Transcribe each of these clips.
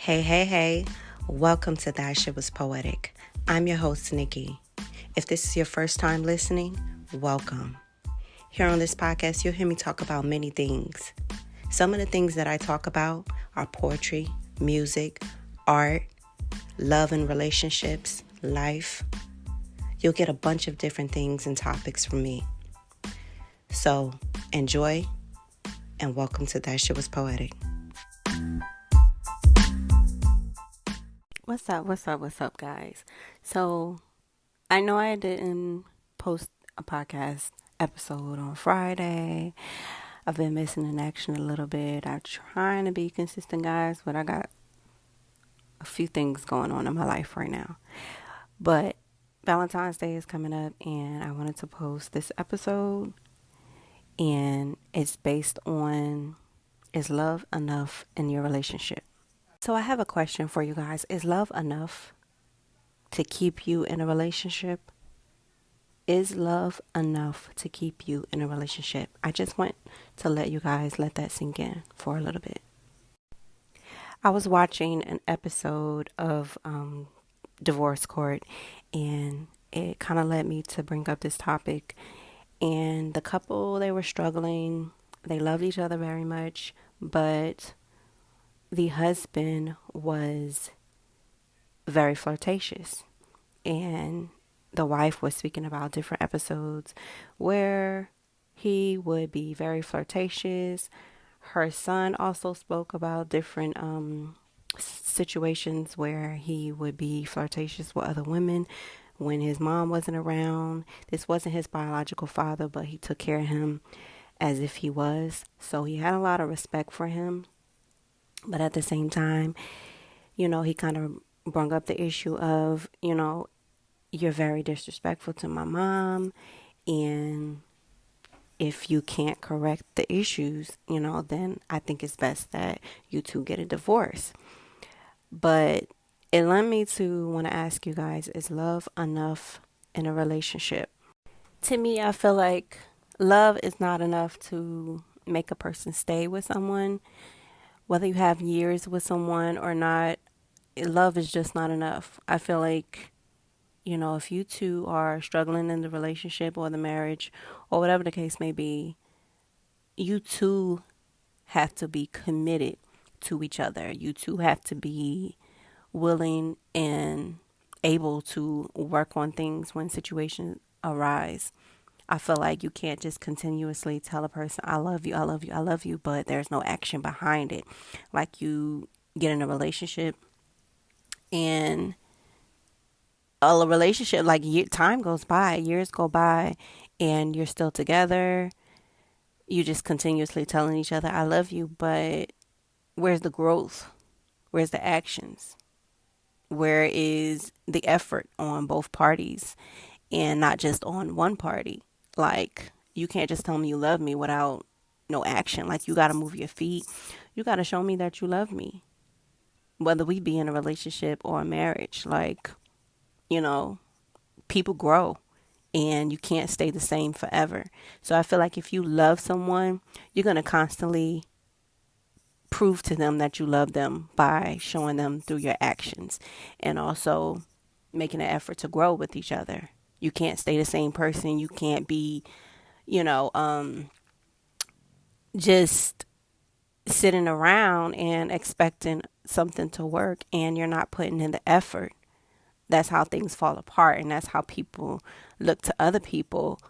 Hey. Welcome to That Shit Was Poetic. I'm your host, Nikki. If this is your first time listening, welcome. Here on this podcast, you'll hear me talk about many things. Some of the things that I talk about are poetry, music, art, love and relationships, life. You'll get a bunch of different things and topics from me. So enjoy and welcome to That Shit Was Poetic. What's up, guys? So, I know I didn't post a podcast episode on Friday. I've been missing in action a little bit. I'm trying to be consistent, guys, but I got a few things going on in my life right now. But Valentine's Day is coming up, and I wanted to post this episode, and it's based on, is love enough in your relationship? So I have a question for you guys. Is love enough to keep you in a relationship? Is love enough to keep you in a relationship? I just want to let you guys let that sink in for a little bit. I was watching an episode of Divorce Court, and it kind of led me to bring up this topic. And the couple, they were struggling. They loved each other very much, but the husband was very flirtatious, and the wife was speaking about different episodes where he would be very flirtatious. Her son also spoke about different situations where he would be flirtatious with other women when his mom wasn't around. This wasn't his biological father, but he took care of him as if he was. So he had a lot of respect for him. But at the same time, he kind of brought up the issue of, you're very disrespectful to my mom. And if you can't correct the issues, then I think it's best that you two get a divorce. But it led me to want to ask you guys, is love enough in a relationship? To me, I feel like love is not enough to make a person stay with someone. Whether you have years with someone or not, love is just not enough. I feel like, if you two are struggling in the relationship or the marriage or whatever the case may be, you two have to be committed to each other. You two have to be willing and able to work on things when situations arise. I feel like you can't just continuously tell a person, I love you, but there's no action behind it. Like you get in a relationship and a relationship, like time goes by, years go by, and you're still together. You just continuously telling each other, I love you, but where's the growth? Where's the actions? Where is the effort on both parties and not just on one party? Like, you can't just tell me you love me without no action. Like, you got to move your feet. You got to show me that you love me. Whether we be in a relationship or a marriage, like, people grow and you can't stay the same forever. So I feel like if you love someone, you're going to constantly prove to them that you love them by showing them through your actions and also making an effort to grow with each other. You can't stay the same person. You can't be, just sitting around and expecting something to work and you're not putting in the effort. That's how things fall apart, and that's how people look to other people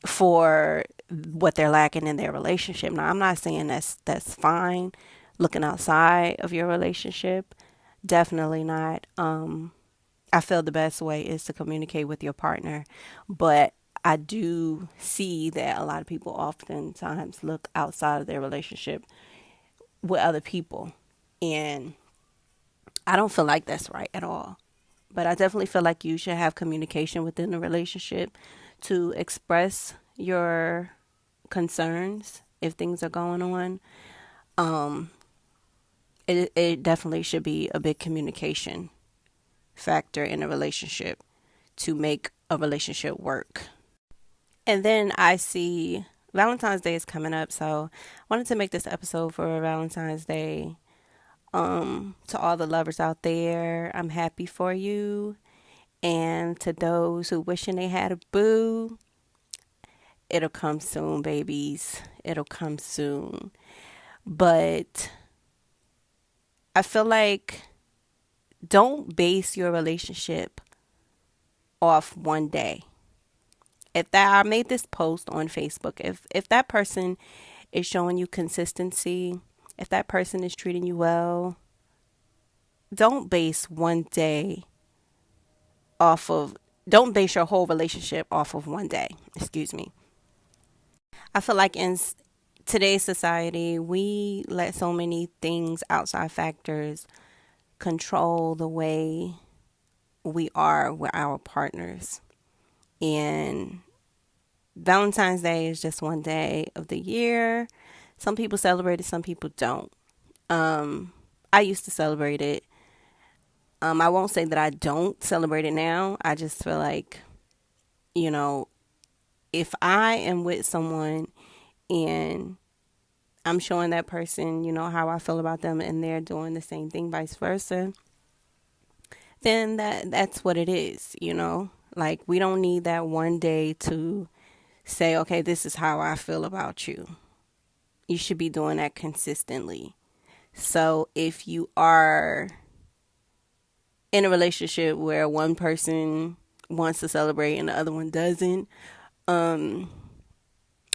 for what they're lacking in their relationship. Now, I'm not saying that's fine looking outside of your relationship. Definitely not. I feel the best way is to communicate with your partner, but I do see that a lot of people oftentimes look outside of their relationship with other people, and I don't feel like that's right at all. But I definitely feel like you should have communication within the relationship to express your concerns if things are going on. It definitely should be a big communication factor in a relationship to make a relationship work. And then I see Valentine's Day is coming up, so I wanted to make this episode for Valentine's Day To all the lovers out there, I'm happy for you. And to those who wishing they had a boo, it'll come soon, babies. It'll come soon. But I feel like don't base your relationship off one day. If that I made this post on Facebook, if that person is showing you consistency, if that person is treating you well, don't base one day off of don't base your whole relationship off of one day. Excuse me. I feel like in today's society, we let so many things, outside factors, control the way we are with our partners. And Valentine's Day is just one day of the year. Some people celebrate it, some people don't. I used to celebrate it. I won't say that I don't celebrate it now. I just feel like, you know, if I am with someone and I'm showing that person, how I feel about them and they're doing the same thing, vice versa, then that's what it is. Like, we don't need that one day to say, okay, this is how I feel about you. You should be doing that consistently. So if you are in a relationship where one person wants to celebrate and the other one doesn't, I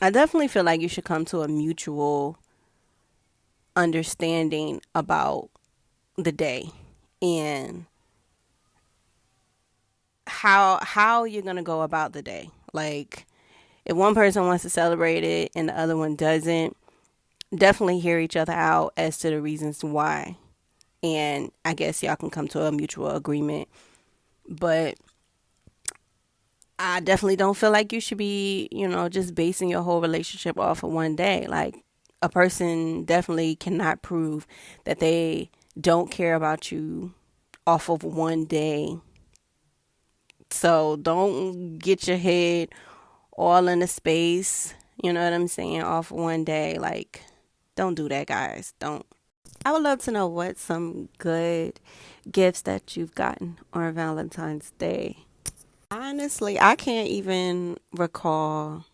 definitely feel like you should come to a mutual understanding about the day and how you're going to go about the day. Like, if one person wants to celebrate it and the other one doesn't, definitely hear each other out as to the reasons why. And I guess y'all can come to a mutual agreement. But I definitely don't feel like you should be, just basing your whole relationship off of one day. Like, a person definitely cannot prove that they don't care about you off of one day. So don't get your head all in the space, you know what I'm saying, off one day. Like, don't do that, guys. Don't. I would love to know what some good gifts that you've gotten on Valentine's Day. Honestly, I can't even recall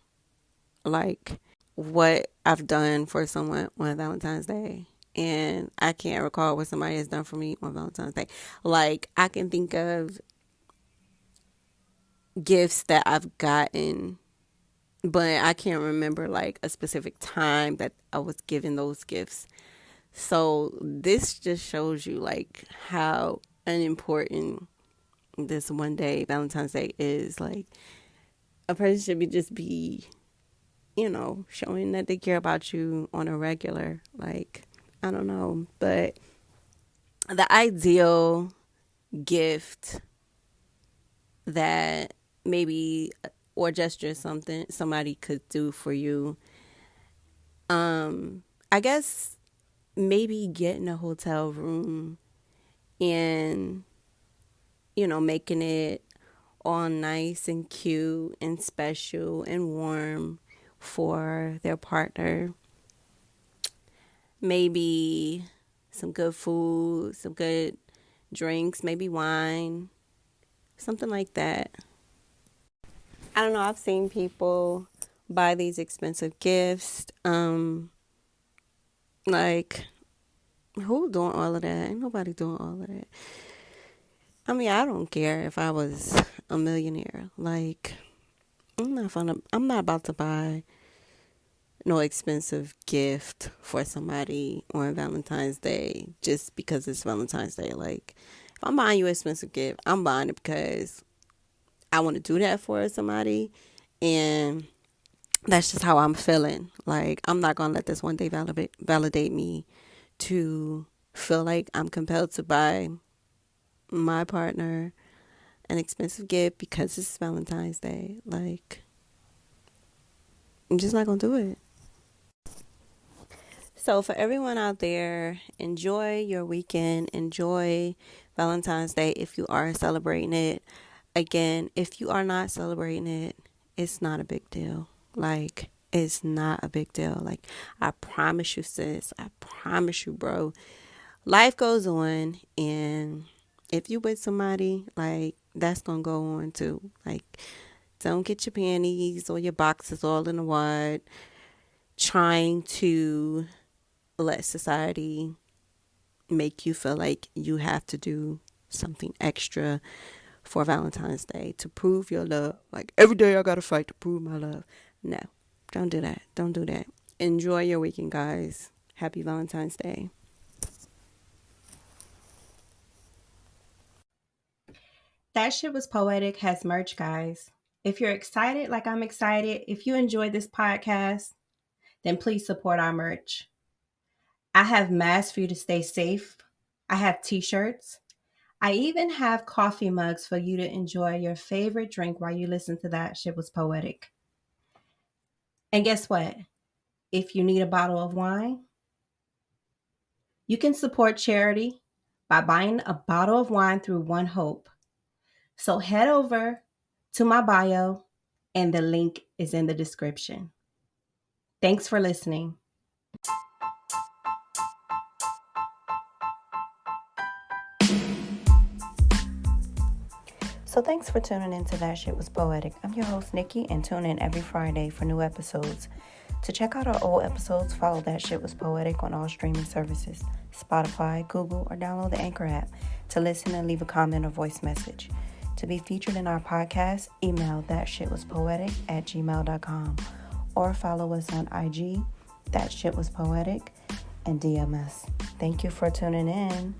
like what I've done for someone on Valentine's Day. And I can't recall what somebody has done for me on Valentine's Day. Like, I can think of gifts that I've gotten, but I can't remember like a specific time that I was given those gifts. So this just shows you like how unimportant this one day, Valentine's Day, is. Like, a person should be, showing that they care about you on a regular. Like, I don't know, but the ideal gift that maybe or gesture somebody could do for you, I guess maybe getting a hotel room and making it all nice and cute and special and warm for their partner. Maybe some good food, some good drinks, maybe wine, something like that. I don't know. I've seen people buy these expensive gifts. Like, who doing all of that? Ain't nobody doing all of that. I mean, I don't care if I was a millionaire. Like, I'm not about to buy no expensive gift for somebody on Valentine's Day just because it's Valentine's Day. Like, if I'm buying you an expensive gift, I'm buying it because I want to do that for somebody, and that's just how I'm feeling. Like, I'm not gonna let this one day validate me to feel like I'm compelled to buy my partner an expensive gift because it's Valentine's Day. Like, I'm just not gonna do it. So for everyone out there, enjoy your weekend. Enjoy Valentine's Day if you are celebrating it. Again, if you are not celebrating it, it's not a big deal. Like, it's not a big deal. Like, I promise you, sis. I promise you, bro. life goes on, and if you with somebody, like, that's gonna go on too. Like, don't get your panties or your boxes all in a wad trying to let society make you feel like you have to do something extra for Valentine's Day to prove your love. Like, every day I gotta fight to prove my love. No, don't do that. Don't do that. Enjoy your weekend, guys. Happy Valentine's Day. That Shit Was Poetic has merch, guys. If you're excited like I'm excited, if you enjoyed this podcast, then please support our merch. I have masks for you to stay safe. I have t-shirts. I even have coffee mugs for you to enjoy your favorite drink while you listen to That Shit Was Poetic. And guess what? If you need a bottle of wine, you can support charity by buying a bottle of wine through One Hope. So head over to my bio, and the link is in the description. Thanks for listening. So thanks for tuning in to That Shit Was Poetic. I'm your host, Nikki, and tune in every Friday for new episodes. To check out our old episodes, follow That Shit Was Poetic on all streaming services, Spotify, Google, or download the Anchor app to listen and leave a comment or voice message. To be featured in our podcast, email thatshitwaspoetic@gmail.com or follow us on IG, That Shit Was Poetic, and DM us. Thank you for tuning in.